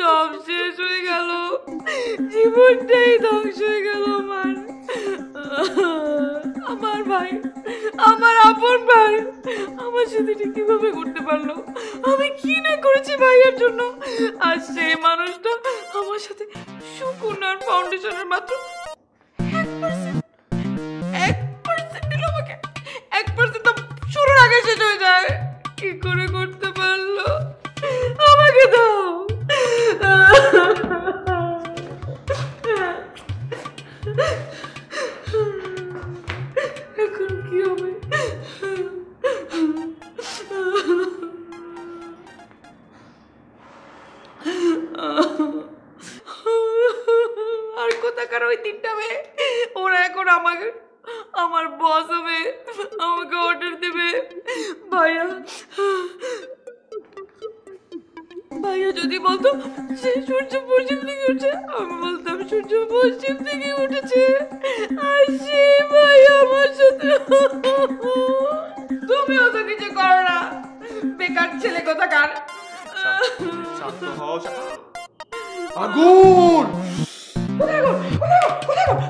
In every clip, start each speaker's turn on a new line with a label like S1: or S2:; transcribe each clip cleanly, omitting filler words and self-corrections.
S1: সব শেষ হয়ে গেল, জীবনটাই ধ্বংস হয়ে গেল আমার। আমার ভাই, আমার আপন ভাই আমার সাথে এটা কিভাবে করতে পারলো? আমি কি না করেছি ভাইয়ের জন্য। আর সেই মানুষটা আমার সাথে সুকুনার ফাউন্ডেশনের মাত্র 1% দিল আমাকে। 1% তো শুরুর আগে শেষ হয়ে যায়। কি করে করতে পারলো? আমাকে দাও। এখন কি হবে? আর কোথাকার ওই 3টা মেয়ে, ওরা এখন আমাকে, আমার বস হবে, আমাকে অর্ডার দেবে। ভাইয়া ভাইয়া যদি বলতো সে সূর্য পশ্চিম থেকে উঠছে, আমি বলতাম সূর্য পশ্চিম থেকে উঠেছে। আর সে ভাই আমার সাথে। তুমিও তো কিছু করো না, বেকার ছেলে কোথাকার।
S2: শান্ত হও। আগুন!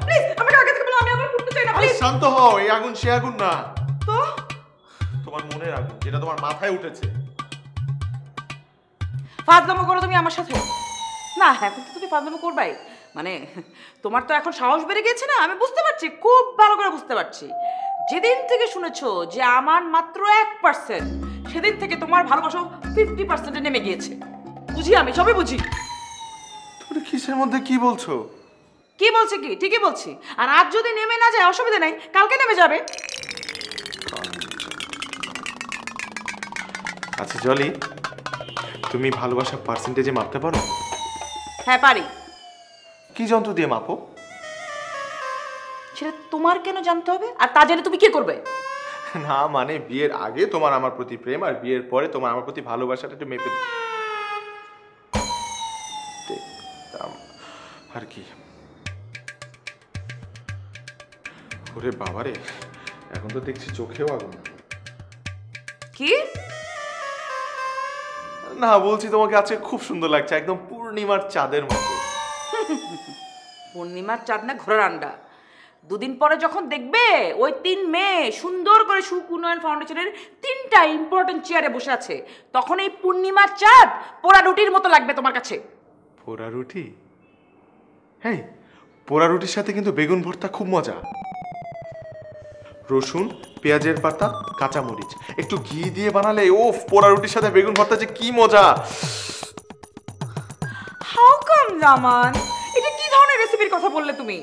S1: প্লিজ আমাকে আগে থেকে বলো, আমি আবার করতে চাই না। প্লিজ
S2: শান্ত হও। এই আগুন সে আগুন না,
S1: তো
S2: তোমার মনের আগুন, যেটা তোমার মাথায় উঠেছে।
S1: ফাজলামো করো তুমি আমার সাথে? না, এখন তো তুমি ফাজলামো করবাই। মানে তোমার তো এখন সাহস বেড়ে গেছে না, আমি বুঝতে পারছি, খুব ভালো করে বুঝতে পারছি। যেদিন থেকে শুনেছো যে আমার মাত্র 1%, সেদিন থেকে তোমার ভালোবাসা 50%-এ নেমে গিয়েছে। বুঝি, আমি সবই বুঝি।
S2: তুমি কিসের মধ্যে কি বলছো?
S1: কি বলছি? কি ঠিকই বলছি। আর আজ যদি নেমে না যায় অসুবিধা নাই, কালকে নেমে যাবে।
S2: আচ্ছা জলি, তুমি ভালোবাসার পার্সেন্টেজে মাপতে পারো?
S1: হ্যাঁ পারি।
S2: কি যন্ত্র দিয়ে মাপো?
S1: সেটা তোমার কেন জানতে হবে? আর তা জেনে তুমি কি করবে?
S2: না মানে বিয়ের আগে তোমার আমার প্রতি প্রেম, আর বিয়ের পরে তোমার আমার প্রতি ভালোবাসাটা একটু মেপে আর কি। ওরে বাবারে, এখন তো দেখছি চোখেও আগুন।
S1: কি?
S2: না বলছি তোমাকে আজকে খুব সুন্দর লাগছে, একদম পূর্ণিমার চাঁদের মতো।
S1: পূর্ণিমার চাঁদ না ঘোড়ার আন্ডা। দুদিন পরে যখন দেখবে ওই 3 মেয়ে সুন্দর করে সুখ উন্নয়ন ফাউন্ডেশনের 3টা ইম্পর্টেন্ট চেয়ারে বসে আছে, তখন এই পূর্ণিমার চাঁদ পোড়া রুটির মতো লাগবে তোমার কাছে।
S2: পোড়া রুটি? হ্যাঁ, পোড়া রুটির সাথে কিন্তু বেগুন ভর্তা খুব মজা। রসুন, পেঁয়াজের পাতা, কাঁচামরিচ, একটু ঘি দিয়ে বানালে ওফ, পোড়া রুটির সাথে বেগুন ভর্তা যে কি মজা।
S1: হাউ কাম জামান, এটা কি ধরনের রেসিপির কথা বললে তুমি?